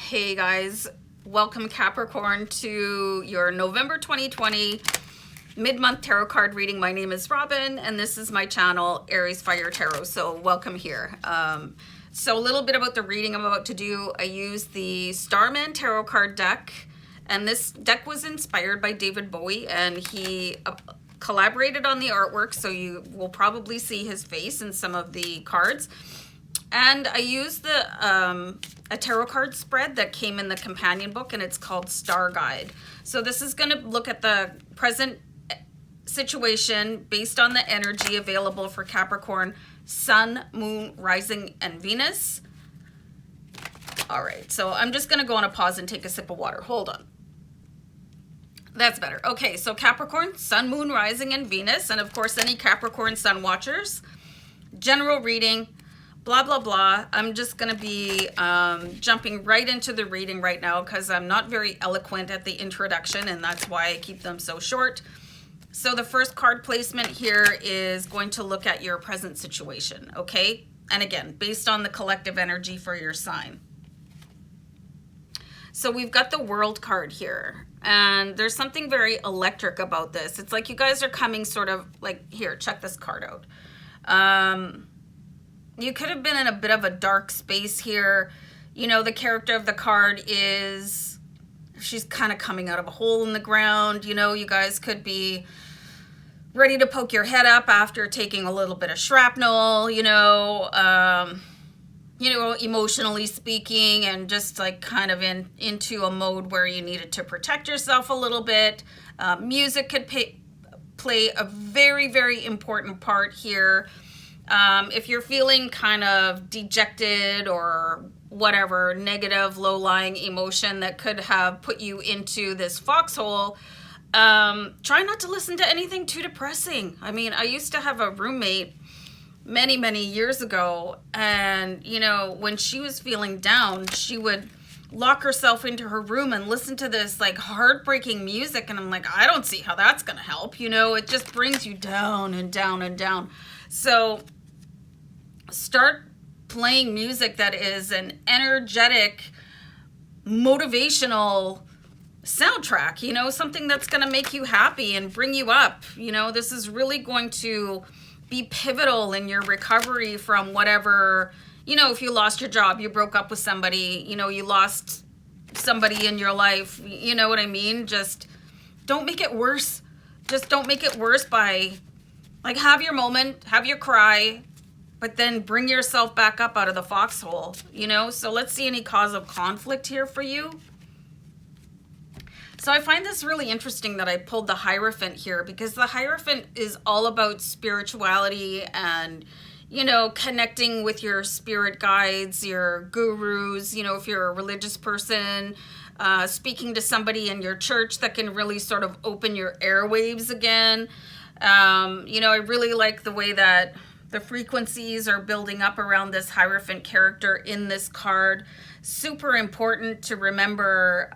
Hey guys, welcome Capricorn to your November 2020 mid-month tarot card reading. My name is Robin and this is my channel AriesFireTarot, so welcome here. So a little bit about the reading I'm about to do. I used the Starman tarot card deck, and this deck was inspired by David Bowie, and he collaborated on the artwork, so you will probably see his face in some of the cards. And I used a tarot card spread that came in the companion book, and it's called Starguide. So this is going to look at the present situation based on the energy available for Capricorn, Sun, Moon, Rising, and Venus. All right, so I'm just going to go on a pause and take a sip of water. Hold on. That's better. Okay, so Capricorn, Sun, Moon, Rising, and Venus, and of course any Capricorn Sun watchers. General reading. Blah, blah, blah. I'm just going to be jumping right into the reading right now because I'm not very eloquent at the introduction, and that's why I keep them so short. So the first card placement here is going to look at your present situation, okay? And again, based on the collective energy for your sign. So we've got the World card here, and there's something very electric about this. It's like you guys are coming sort of like, here, check this card out. You could have been in a bit of a dark space here. You know, the character of the card is, she's kind of coming out of a hole in the ground. You know, you guys could be ready to poke your head up after taking a little bit of shrapnel, emotionally speaking, and just like kind of into a mode where you needed to protect yourself a little bit. Music could play a very, very important part here. If you're feeling kind of dejected or whatever negative low-lying emotion that could have put you into this foxhole, try not to listen to anything too depressing. I mean, I used to have a roommate many, many years ago, and you know, when she was feeling down, she would lock herself into her room and listen to this like heartbreaking music, and I'm like, I don't see how that's gonna help. You know, it just brings you down and down and down. So start playing music that is an energetic, motivational soundtrack, you know, something that's going to make you happy and bring you up. You know, this is really going to be pivotal in your recovery from whatever, you know, if you lost your job, you broke up with somebody, you know, you lost somebody in your life, you know what I mean? Just don't make it worse. Just don't make it worse by, like, have your moment, have your cry, but then bring yourself back up out of the foxhole, you know? So let's see any cause of conflict here for you. So I find this really interesting that I pulled the Hierophant here, because the Hierophant is all about spirituality and, you know, connecting with your spirit guides, your gurus, you know, if you're a religious person, speaking to somebody in your church that can really sort of open your airwaves again. You know, I really like the way that the frequencies are building up around this Hierophant character in this card. Super important to remember.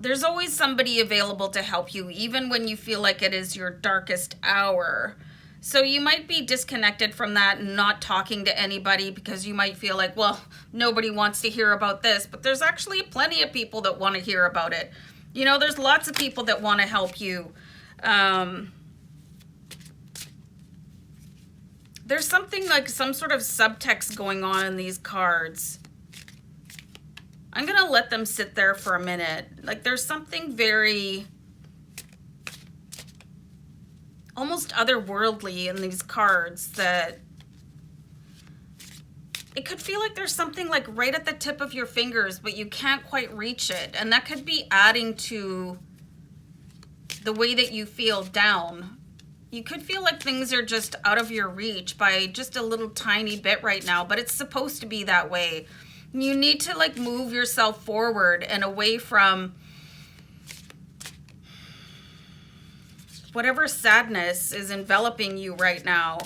There's always somebody available to help you, even when you feel like it is your darkest hour. So you might be disconnected from that and not talking to anybody because you might feel like, well, nobody wants to hear about this, but there's actually plenty of people that want to hear about it. You know, there's lots of people that want to help you. There's something like some sort of subtext going on in these cards. I'm going to let them sit there for a minute. Like there's something very almost otherworldly in these cards that it could feel like there's something like right at the tip of your fingers, but you can't quite reach it. And that could be adding to the way that you feel down. You could feel like things are just out of your reach by just a little tiny bit right now, but it's supposed to be that way. You need to like move yourself forward and away from whatever sadness is enveloping you right now.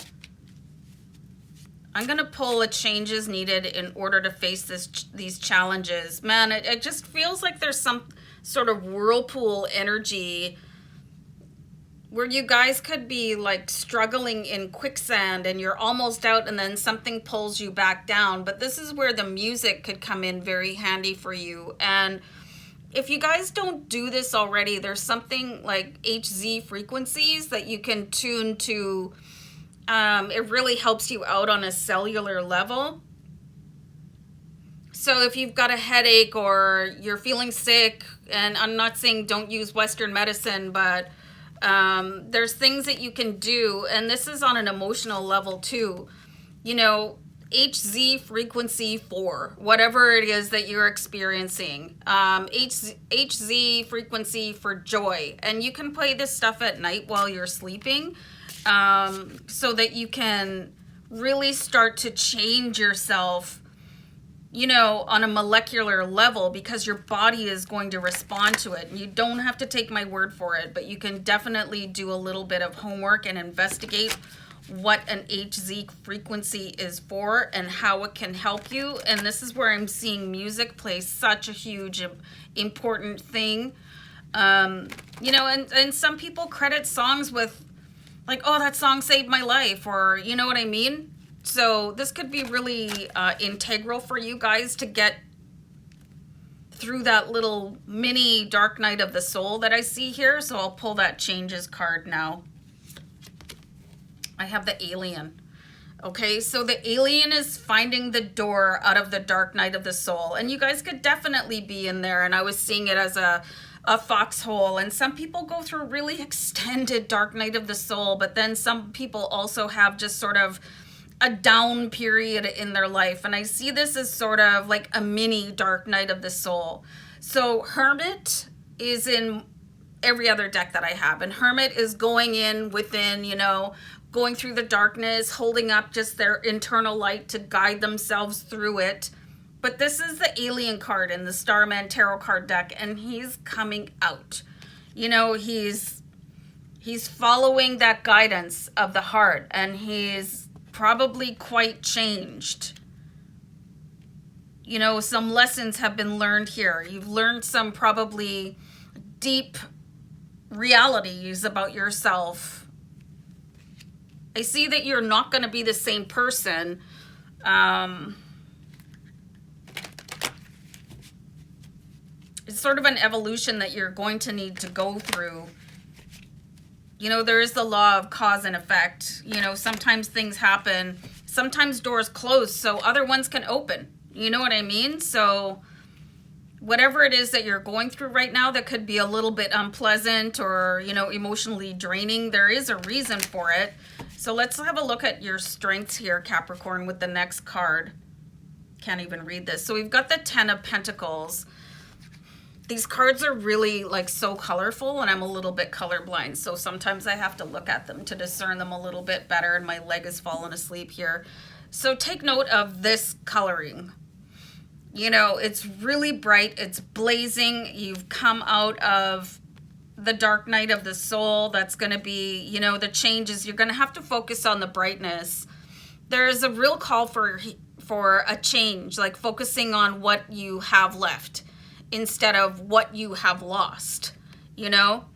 I'm going to pull a change is needed in order to face these challenges. Man, it just feels like there's some sort of whirlpool energy where you guys could be like struggling in quicksand and you're almost out and then something pulls you back down. But this is where the music could come in very handy for you. And if you guys don't do this already, there's something like HZ frequencies that you can tune to. It really helps you out on a cellular level. So if you've got a headache or you're feeling sick, and I'm not saying don't use Western medicine, but there's things that you can do, and this is on an emotional level too. You know, HZ frequency 4, whatever it is that you're experiencing. HZ frequency for joy. And you can play this stuff at night while you're sleeping, so that you can really start to change yourself, you know, on a molecular level, because your body is going to respond to it. You don't have to take my word for it, but you can definitely do a little bit of homework and investigate what an HZ frequency is for and how it can help you. And this is where I'm seeing music play such a huge, important thing. You know, and some people credit songs with like, oh, that song saved my life, or you know what I mean? So this could be really integral for you guys to get through that little mini dark night of the soul that I see here. So I'll pull that changes card now. I have the alien. Okay, so the alien is finding the door out of the dark night of the soul. And you guys could definitely be in there. And I was seeing it as a foxhole. And some people go through really extended dark night of the soul. But then some people also have just sort of a down period in their life. And I see this as sort of like a mini dark night of the soul. So Hermit is in every other deck that I have. And Hermit is going in within, you know, going through the darkness, holding up just their internal light to guide themselves through it. But this is the alien card in the Starman tarot card deck, and he's coming out. You know, he's following that guidance of the heart, and he's probably quite changed. You know, some lessons have been learned here. You've learned some probably deep realities about yourself. I see that you're not going to be the same person. It's sort of an evolution that you're going to need to go through. You know, there is the law of cause and effect. You know, sometimes things happen, sometimes doors close so other ones can open. You know what I mean? So whatever it is that you're going through right now that could be a little bit unpleasant or, you know, emotionally draining, there is a reason for it. So let's have a look at your strengths here, Capricorn, with the next card. Can't even read this. So we've got the 10 of Pentacles. These cards are really like so colorful, and I'm a little bit colorblind. So sometimes I have to look at them to discern them a little bit better, and my leg has fallen asleep here. So take note of this coloring. You know, it's really bright. It's blazing. You've come out of the dark night of the soul. That's going to be, you know, the changes. You're going to have to focus on the brightness. There's a real call for a change, like focusing on what you have left instead of what you have lost, you know?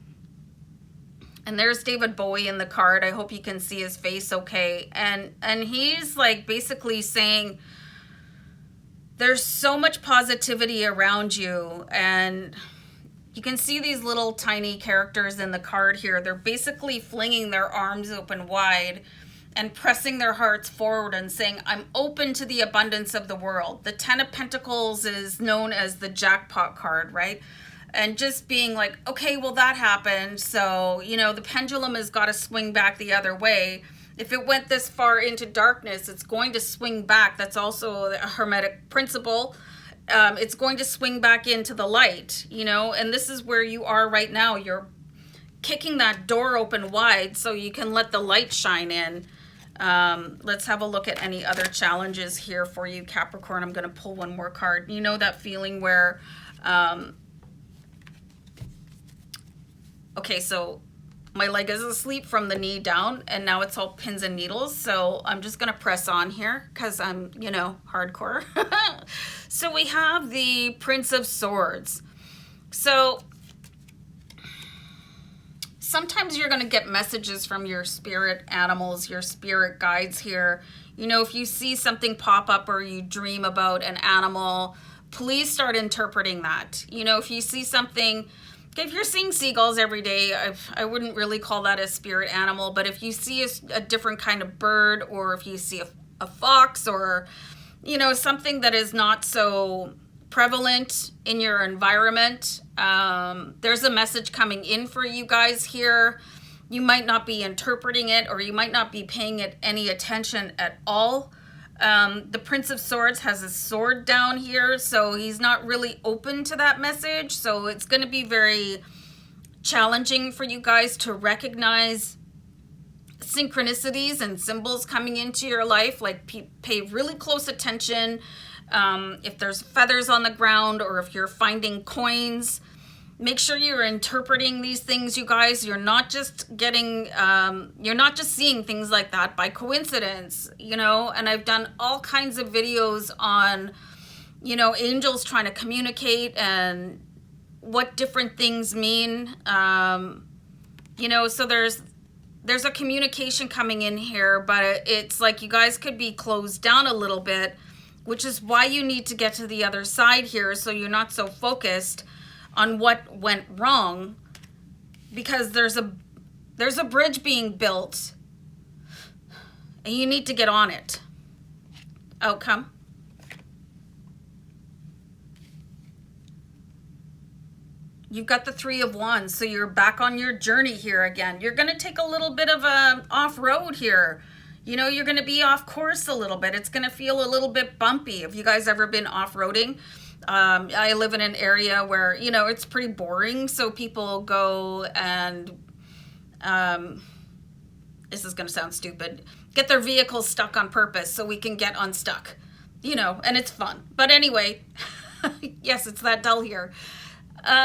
And there's David Bowie in the card. I hope you can see his face okay. And he's like basically saying there's so much positivity around you, and you can see these little tiny characters in the card here. They're basically flinging their arms open wide and pressing their hearts forward and saying, I'm open to the abundance of the world. The 10 of Pentacles is known as the jackpot card, right? And just being like, okay, well, that happened. So, you know, the pendulum has got to swing back the other way. If it went this far into darkness, it's going to swing back. That's also a Hermetic principle. It's going to swing back into the light, you know, and this is where you are right now. You're kicking that door open wide so you can let the light shine in. Let's have a look at any other challenges here for you, Capricorn. I'm going to pull one more card. You know that feeling where, okay, so my leg is asleep from the knee down, and now it's all pins and needles. So I'm just going to press on here because I'm, you know, hardcore. So we have the Prince of Swords. So sometimes you're going to get messages from your spirit animals, your spirit guides here. You know, if you see something pop up or you dream about an animal, please start interpreting that. You know, if you see something, if you're seeing seagulls every day, I wouldn't really call that a spirit animal. But if you see a different kind of bird, or if you see a fox, or, you know, something that is not so prevalent in your environment, there's a message coming in for you guys here. You might not be interpreting it, or you might not be paying it any attention at all. The Prince of Swords has his sword down here, so he's not really open to that message. So it's going to be very challenging for you guys to recognize synchronicities and symbols coming into your life. Like, pay really close attention. If there's feathers on the ground, or if you're finding coins, make sure you're interpreting these things, you guys. You're not just getting, you're not just seeing things like that by coincidence, you know. And I've done all kinds of videos on, you know, angels trying to communicate and what different things mean. You know, so there's a communication coming in here, but it's like you guys could be closed down a little bit, which is why you need to get to the other side here, so you're not so focused on what went wrong, because there's a bridge being built and you need to get on it. Outcome. You've got the Three of Wands, so you're back on your journey here again. You're going to take a little bit of a off-road here. You know, you're going to be off course a little bit. It's going to feel a little bit bumpy. Have you guys ever been off-roading? I live in an area where, you know, it's pretty boring. So people go and, this is going to sound stupid, get their vehicles stuck on purpose so we can get unstuck, you know, and it's fun. But anyway, yes, it's that dull here.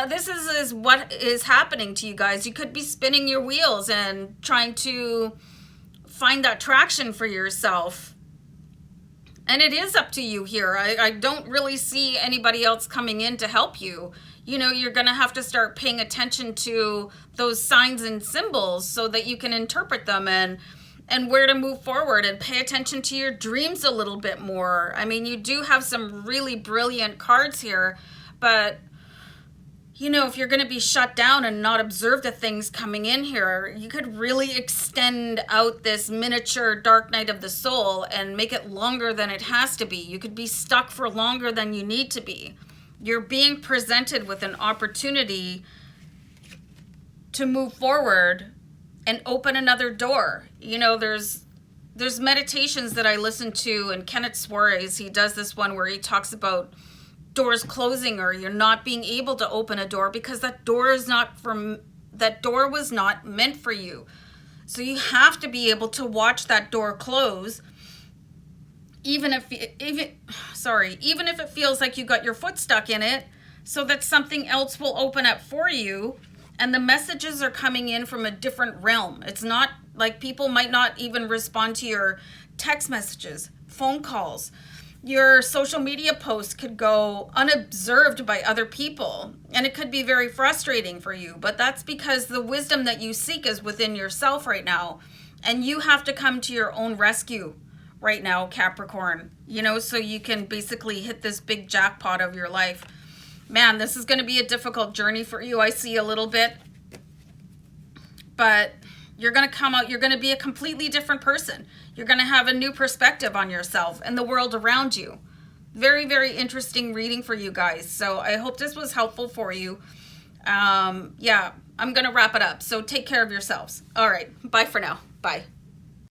This is what is happening to you guys. You could be spinning your wheels and trying to find that traction for yourself. And it is up to you here. I don't really see anybody else coming in to help you. You know, you're going to have to start paying attention to those signs and symbols so that you can interpret them and where to move forward, and pay attention to your dreams a little bit more. I mean, you do have some really brilliant cards here, but you know, if you're going to be shut down and not observe the things coming in here, you could really extend out this miniature dark night of the soul and make it longer than it has to be. You could be stuck for longer than you need to be. You're being presented with an opportunity to move forward and open another door. You know, there's meditations that I listen to, and Kenneth Suarez, he does this one where he talks about doors closing, or you're not being able to open a door because that door was not meant for you. So you have to be able to watch that door close, even if it feels like you got your foot stuck in it, so that something else will open up for you. And the messages are coming in from a different realm. It's not like people might not even respond to your text messages, phone calls. Your social media posts could go unobserved by other people, and it could be very frustrating for you. But that's because the wisdom that you seek is within yourself right now, and you have to come to your own rescue right now, Capricorn, you know, so you can basically hit this big jackpot of your life. Man, this is going to be a difficult journey for you. I see a little bit, but you're going to come out, you're going to be a completely different person. You're going to have a new perspective on yourself and the world around you. Very, very interesting reading for you guys. So I hope this was helpful for you. Yeah, I'm going to wrap it up. So take care of yourselves. All right. Bye for now. Bye.